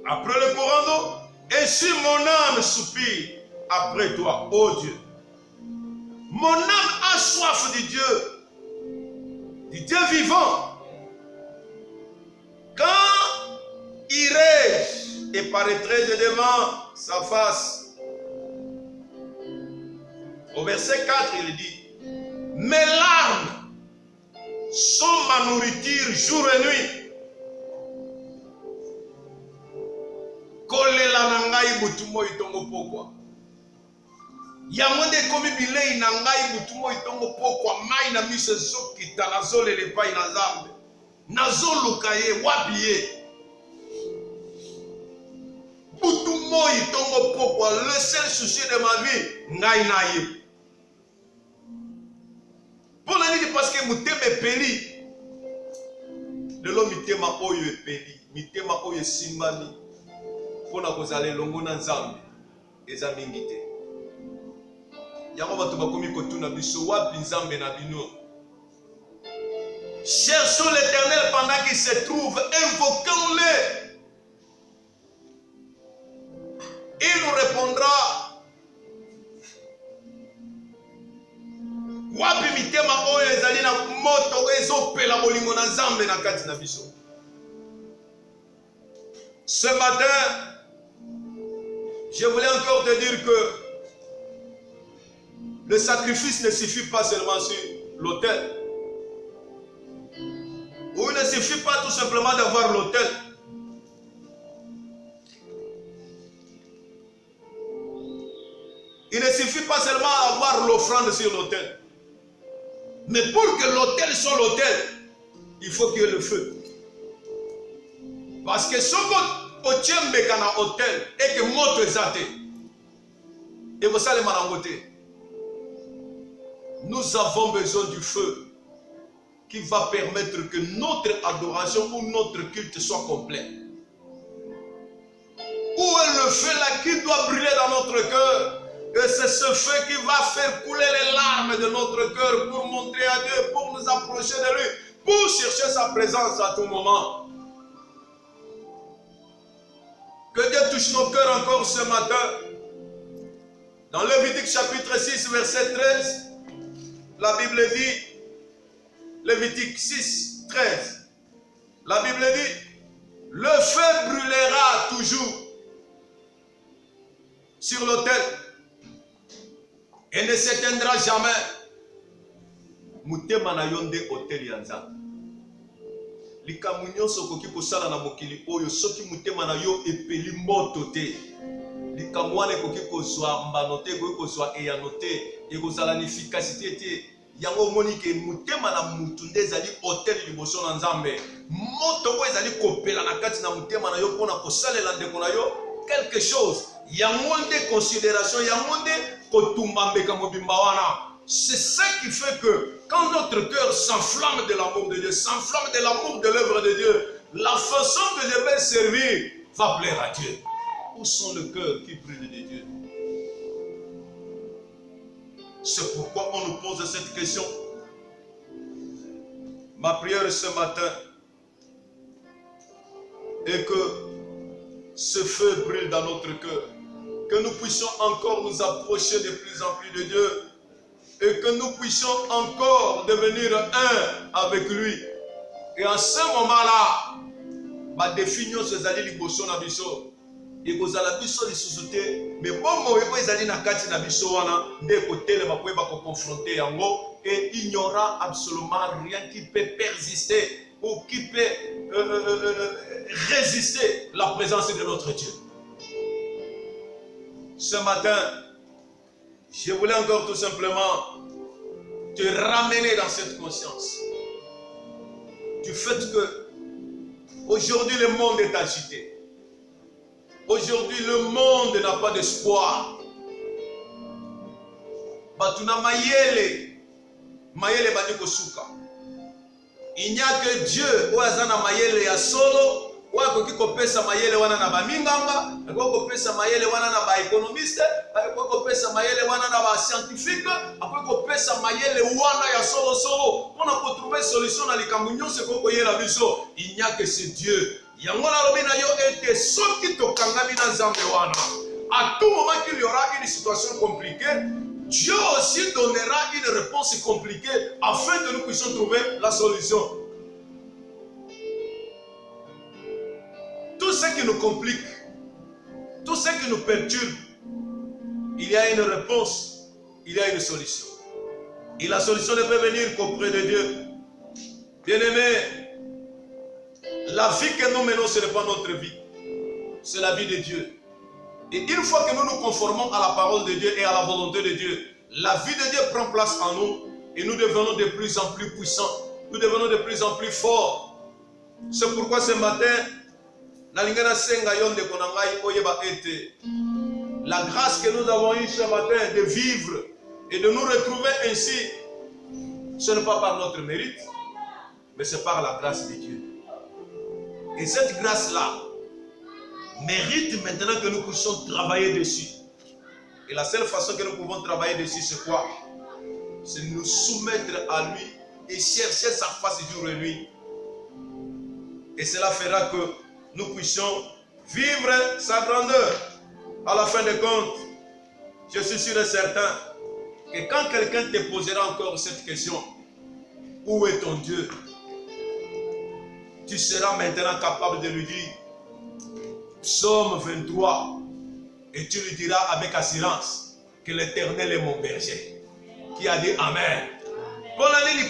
après le courant d'eau, ainsi mon âme soupire après toi, ô Dieu. Mon âme a soif du Dieu vivant. Quand irai-je et paraîtrai-je devant sa face? Au verset 4, il dit: mes larmes sont ma nourriture jour et nuit. Kolela na ngai butumo itongo pokwa. Yango nde komi bilei na ngai butumo itongo pokwa, mai na miso ezokita nazolele epai na Nzambe. Nazoluka ye wapi ye. Butumo itongo pokwa, le seul souci de ma vie, ngai na ye. Pour la nuit, parce que mutema epeli. Lelo mitema oyo epeli, mitema oyo simbani. Pona kozala longo na Nzambe eza mingi te. Yango bato bakomi kotuna biso wapi Nzambe na bino. Cherchons l'Éternel pendant qu'il se trouve, invoquons-le. Il nous répondra. Wapi mitema oyo ezali na moto ezopela bolingo na Nzambe na kati na biso. Ce matin, je voulais encore te dire que le sacrifice ne suffit pas seulement sur l'autel. Ou il ne suffit pas tout simplement d'avoir l'autel. Il ne suffit pas seulement d'avoir l'offrande sur l'autel. Mais pour que l'autel soit l'autel, il faut qu'il y ait le feu. Parce que ce que otiembeka na hôtel et que moto ezate et vous allez marangoter. Nous avons besoin du feu qui va permettre que notre adoration ou notre culte soit complet. Où est le feu là qui doit brûler dans notre cœur? Et c'est ce feu qui va faire couler les larmes de notre cœur pour montrer à Dieu, pour nous approcher de lui, pour chercher sa présence à tout moment. Que Dieu touche nos cœurs encore ce matin. Dans Lévitique chapitre 6, verset 13, la Bible dit, Lévitique 6, 13, la Bible dit, le feu brûlera toujours sur l'autel et ne s'éteindra jamais. Mutema na yonde hotel yanza. Likambo nyonso koki kosala na mokili oyo soki mutema na yo epeli moto te. Likambo wana koki kozwa mbano te, koki kozwa eyano te, ekozala na efficacité te. Yango moni ke mutema na mutu nde ezali hotel liboso na Nzambe. Moto oyo ezali kopela na kati na mutema na yo mpona kosalela ndeko na yo quelque chose. Yango nde considération, yango nde kotumba mbeka mobimba wana. C'est ça qui fait que quand notre cœur s'enflamme de l'amour de Dieu, s'enflamme de l'amour de l'œuvre de Dieu, la façon que je vais servir va plaire à Dieu. Où sont le cœur qui brûle de Dieu? C'est pourquoi on nous pose cette question. Ma prière ce matin est que ce feu brûle dans notre cœur, que nous puissions encore nous approcher de plus en plus de Dieu et que nous puissions encore devenir un avec lui. Et en ce moment-là, ma définition c'est d'aller liboso na biso. Et que la biso lisusuté, mais bon moi ils allaient na kati na biso wana, de côté le mapoe ba confronter yango et il n'y aura absolument rien qui peut persister ou qui peut résister la présence de notre Dieu. Ce matin, je voulais encore tout simplement te ramener dans cette conscience du fait que aujourd'hui le monde est agité. Aujourd'hui le monde n'a pas d'espoir. Batuna mayele bani kosuka. Il n'y a que Dieu ou azana mayele ya solo. Wako kiko pesa mayele wana na baminganga, wako pesa mayele wana na ba économiste, wako pesa mayele wana na ba scientifique, wako pesa mayele wana ya solo solo. On a trouvé solution na likambo nyonso koko yela biso. Il n'y a que ce Dieu. Yango na lobi na yo ete soki tokangami na Nzambe wana. À tout moment qu'il y aura une situation compliquée, Dieu aussi donnera une réponse compliquée afin que nous puissions trouver la solution. Tout ce qui nous complique, tout ce qui nous perturbe, il y a une réponse, il y a une solution. Et la solution ne peut venir qu'auprès de Dieu. Bien-aimés, la vie que nous menons, ce n'est pas notre vie. C'est la vie de Dieu. Et une fois que nous nous conformons à la parole de Dieu et à la volonté de Dieu, la vie de Dieu prend place en nous et nous devenons de plus en plus puissants. Nous devenons de plus en plus forts. C'est pourquoi ce matin, la grâce que nous avons eue ce matin de vivre et de nous retrouver ainsi, ce n'est pas par notre mérite, mais c'est par la grâce de Dieu. Et cette grâce-là mérite maintenant que nous puissions travailler dessus. Et la seule façon que nous pouvons travailler dessus, c'est quoi? C'est nous soumettre à lui et chercher sa face jour et nuit. Et cela fera que nous puissions vivre sa grandeur. À la fin des comptes, je suis sûr et certain que quand quelqu'un te posera encore cette question, où est ton Dieu? Tu seras maintenant capable de lui dire, Psaume 23, et tu lui diras avec assurance que l'Éternel est mon berger. Qui a dit Amen.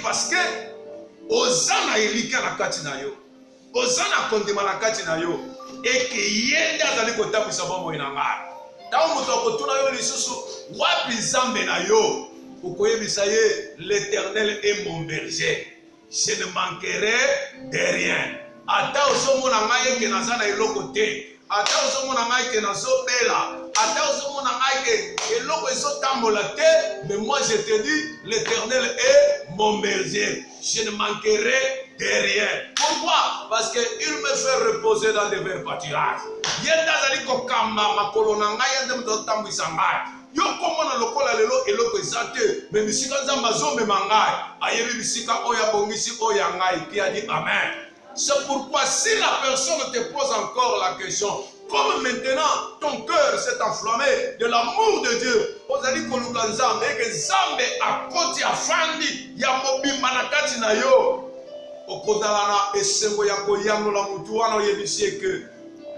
Parce que, Ozana Erika na kati na yo. Ozana kondima na kati na yo. Et que yende azali kotabwisa bomoi na ngai. Tango moto akotuna yo lisusu wapi Nzambe na yo. Okoyebisa ye l'Éternel est mon berger. Je ne manquerai de rien. Ata ozomona ngai ke naza na eloko te. Ata ozomona ngai ke nazobela. Ata ozomona ngai ke eloko ezotambola te. Mais moi je te dis, l'Éternel est mon berger. Je ne manquerai de rien. Pourquoi? Parce qu'il me fait reposer dans des verts pâturages. Yenda zali kokamba makolo na ngai yende mtotambwisa ngai. Yo komona lokola lelo eloko ezate, mais misika Nzambe azomema ngai. Ayebi misika oya bongisi oya ngai. Qui a dit Amen. C'est pourquoi si la personne te pose encore la question, comme maintenant ton cœur s'est enflammé de l'amour de Dieu, ozali koluka Nzambe eke Nzambe akoti afandi ya mobimba na kati na yo. Okodalana esengo ya koyangola mutu wana oyebisi que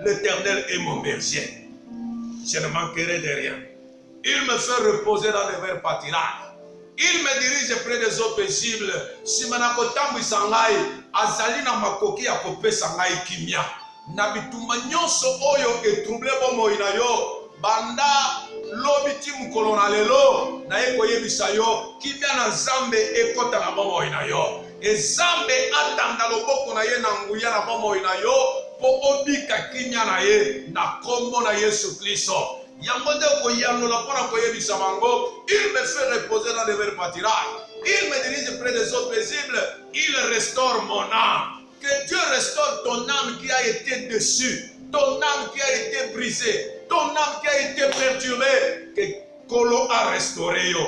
l'Éternel est mon berger. Je ne manquerai de rien. Il me fait reposer dans les verts pâturages. Il me dirige près des eaux paisibles. Si manakotambwisa ngai, azali na makoki ya kopesa ngai kimia. Na bitumba nyonso oyo etrouble bomoi na yo, banda lobiti mukolo na lelo, na ekoyebisa yo, kimia na Nzambe ekota na bomoi na yo. E Nzambe atanda loboko na ye na nguya na bomoi na yo, po obika kimia na ye, na kombo na Yesu Kristo. Il me fait reposer dans les verts pâtirages. Il me dirige près des eaux paisibles. Il restaure mon âme. Que Dieu restaure ton âme qui a été déçue, ton âme qui a été brisée, ton âme qui a été perturbée. Que Kolo a restauré yo.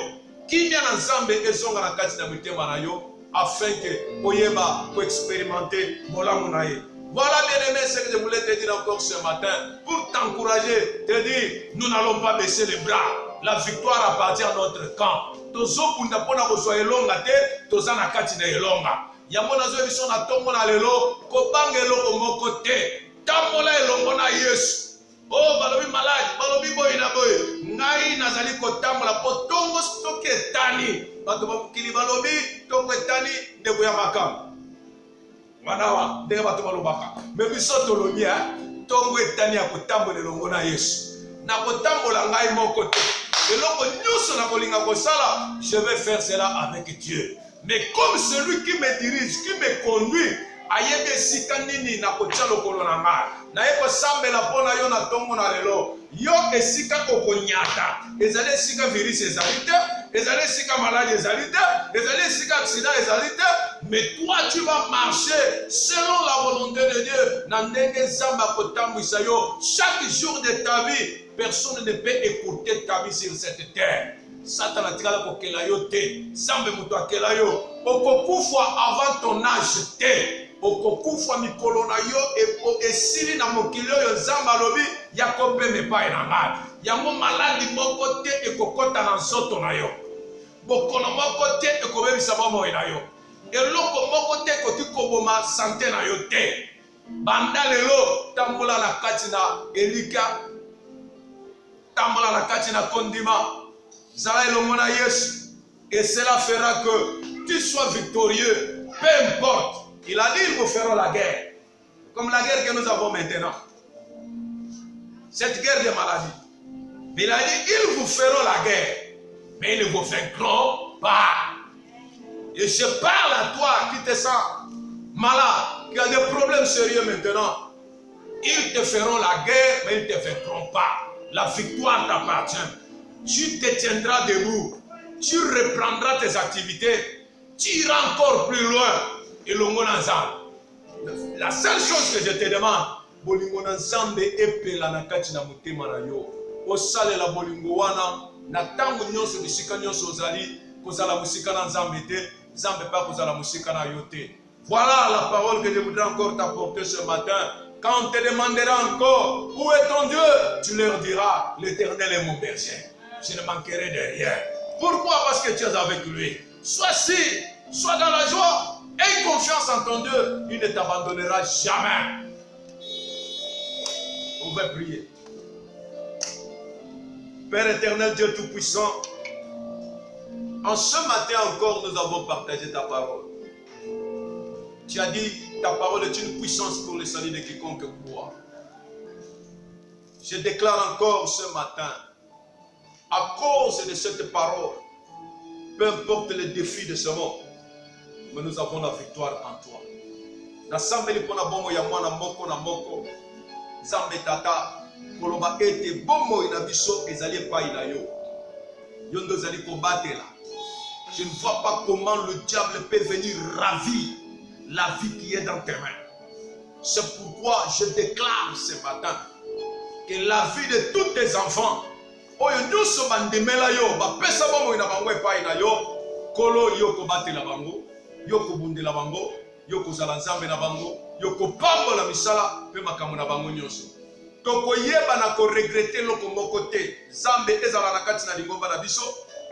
Qui vient ensemble et sont dans la carte de yo afin que Oyeba puisse expérimenter Bolamunaye. Voilà, bien-aimé, ce que je voulais te dire encore ce matin. Pour t'encourager, te dire, nous n'allons pas baisser les bras. La victoire appartient à notre camp. Tozo punda pona kozwa elonga te, toza na kati na elonga. Yango nazo biso na tongo na lelo, kobanga eloko moko te. Tambola elongo na Yesu. Oh, balobi malade, balobi boy na boy. Ngai nazali kotambola po tongo stoke etani. Bato bakili balobi, tongo etani, ndeko ya makamba. Wanawa, ndenge bato balobaka. Me biso tolobi, tongo etani ya kotambola elongo na Yesu. Na kotambola ngai moko te. Je vais faire cela avec Dieu. Mais comme celui qui me dirige, qui me conduit, ayebe sika nini na kotia lokolo na ngai. Na yeko sambela pona yo na tongo na lelo. Yo esika okonyata. Ezali esika virus ezali te, ezali esika maladie ezali te, ezali esika accident ezali te. Mais toi tu vas marcher selon la volonté de Dieu. Na ndenge zamba kotambwisa yo chaque jour de ta vie. Personne ne peut écouter ta vie sur cette terre. Satan a tiré la kokela yo te. Zambe muto akela yo. Okokufwa avant ton âge te. Okokufwa mikolo na yo esili na mokili yo zamba lobi yakope mepa enanga. Yango maladi moko te ekokota na nzoto na yo. Bokono moko te ekobebisa bomo na yo. Eloko moko te koti koboma santé na yo te. Banda lelo tambola na kati na elika. Tambola na kati na kondima. Zala elongo na Yesu. Et cela fera que tu sois victorieux. Peu importe. Il a dit ils vous feront la guerre. Comme la guerre que nous avons maintenant. Cette guerre de maladie. Mais il a dit ils vous feront la guerre. Mais ils ne vous vaincront pas. Et je parle à toi qui te sens malade, qui a des problèmes sérieux maintenant. Ils te feront la guerre, mais ils ne te vaincront pas. La victoire t'appartient. Tu te tiendras debout. Tu reprendras tes activités. Tu iras encore plus loin. Et la seule chose que je te demande, bolingo na nzambe epela na kati na motema na yo. Osalela bolingo wana na tango nyonso bisika nyonso ozali kozala musika na nzambe te, nzambe pa kozala musika na yo te. Voilà la parole que je voudrais encore t'apporter ce matin. Quand on te demandera encore où est ton Dieu, tu leur diras l'Éternel est mon berger. Je ne manquerai de rien. Pourquoi? Parce que tu es avec lui. Sois si, sois dans la joie. Aie confiance en ton Dieu. Il ne t'abandonnera jamais. On va prier. Père éternel, Dieu Tout-Puissant, en ce matin encore, nous avons partagé ta parole. Tu as dit, ta parole est une puissance pour le salut de quiconque croit. Je déclare encore ce matin, à cause de cette parole, peu importe les défis de ce monde, mais nous avons la victoire en toi. Nasambeli pona bomo ya mwana moko na moko, Zambe tata, koloba ete bomo ina biso ezali epai na yo. Yondo zali kobatela. Je ne vois pas comment le diable peut venir ravir la vie qui est dans tes mains. C'est pourquoi je déclare ce matin que la vie de tous tes enfants, oyo nyonso bandemela yo, bapesa bomo ina bango epai na yo, kolo yo kobatela bango, yo kobundela bango, yo kozala nzambe na bango, yo kopambola misala pe makambo na bango nyonso. Tokoyeba na koregrete loko moko te. Nzambe ezala na kati na lingomba na biso,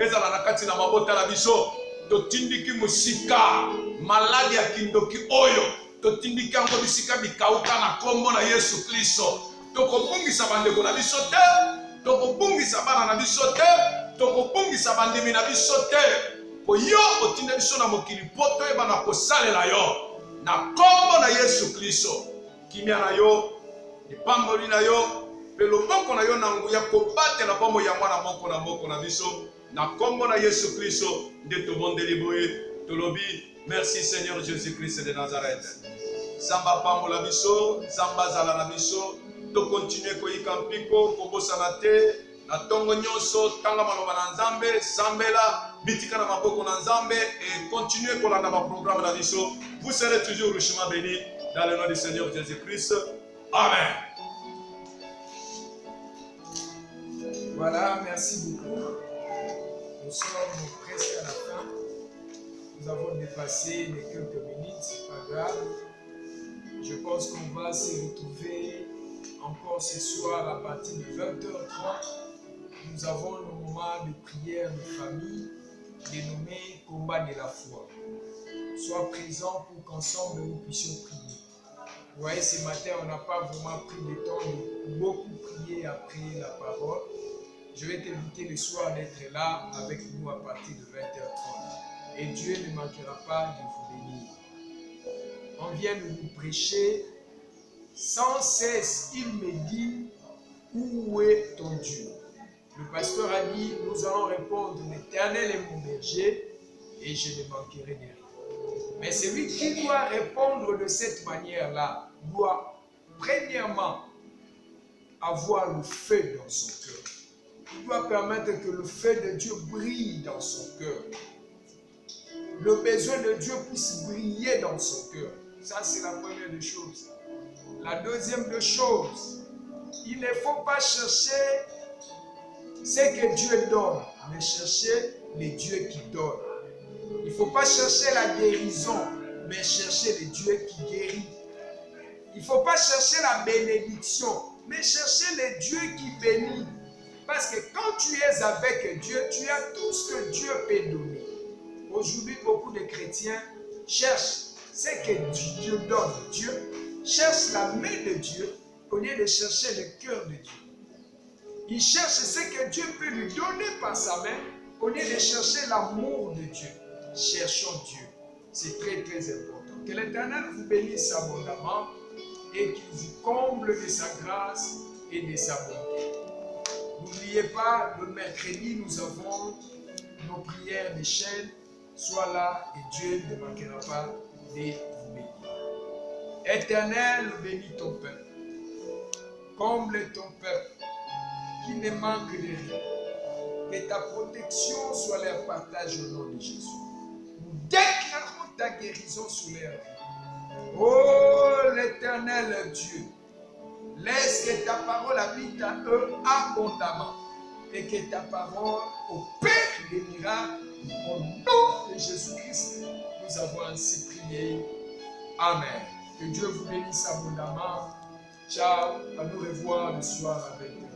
ezala na kati na mabota na biso. Totindiki musika maladi ya kindoki oyo, totindiki yango bisika bikauka na kombo na Yesu Kristo. Tokobungisa bandeko na biso te, tokobungisa bana na biso te, tokobungisa bandimi na biso te. Po yo otinde biso na mokili poto eba na kosalela yo na kombo na Yesu Kristo. Kimia na yo, ipamboli na yo, pe loboko na yo na nguya kobatela bombo ya mwana moko na moko na biso. Na kombo na Yesu Kristo nde tobondeli boye tolobi merci Seigneur Jésus-Christ de Nazareth. Zamba pambola biso, zamba zala na biso, to continuer koyika mpiko kobosana te, Na tongo nyonso tanga maloba na Nzambe, sambela, bitika na maboko na Nzambe et continuez kolanda ba programme na biso. Vous serez toujours richement bénis dans le nom du Seigneur Jésus-Christ. Amen. Voilà, merci beaucoup. Nous sommes presque à la fin. Nous avons dépassé les quelques minutes, c'est pas grave. Je pense qu'on va se retrouver encore ce soir à partir de 20h30. Nous avons le moment de prière de famille dénommé Combat de la foi. Sois présent pour qu'ensemble nous puissions prier. Vous voyez, ce matin, on n'a pas vraiment pris le temps de beaucoup prier après la parole. Je vais t'inviter le soir d'être là avec nous à partir de 20h30. Et Dieu ne manquera pas de vous bénir. On vient de vous prêcher. Sans cesse, il me dit, où est ton Dieu? Le pasteur a dit, nous allons répondre, l'Éternel est mon berger et je ne manquerai de rien. Mais celui qui doit répondre de cette manière-là doit premièrement avoir le feu dans son cœur. Il doit permettre que le feu de Dieu brille dans son cœur. Le besoin de Dieu puisse briller dans son cœur. Ça, c'est la première des choses. La deuxième des choses, il ne faut pas chercher ce que Dieu donne, mais chercher les dieux qui donnent. Il ne faut pas chercher la guérison, mais chercher les dieux qui guérissent. Il ne faut pas chercher la bénédiction, mais chercher les dieux qui bénissent. Parce que quand tu es avec Dieu, tu as tout ce que Dieu peut donner. Aujourd'hui, beaucoup de chrétiens cherchent ce que Dieu donne. Dieu cherche la main de Dieu au lieu de chercher le cœur de Dieu. Il cherche ce que Dieu peut lui donner par sa main au lieu de chercher l'amour de Dieu. Cherchons Dieu. C'est très très important. Que l'Éternel vous bénisse abondamment et qu'il vous comble de sa grâce et de sa bonté. N'oubliez pas, le mercredi, nous avons nos prières des chaînes. Sois là et Dieu ne manquera pas de vous bénir. Éternel, bénis ton peuple. Comble ton peuple qui ne manque de rien. Que ta protection soit leur partage au nom de Jésus. Nous déclarons ta guérison sur leur vie. Oh l'Éternel Dieu, laisse que ta parole habite à eux abondamment et que ta parole opère des miracles. Au nom de Jésus-Christ, nous avons ainsi prié. Amen. Que Dieu vous bénisse abondamment. Ciao, à nous revoir le soir avec Dieu.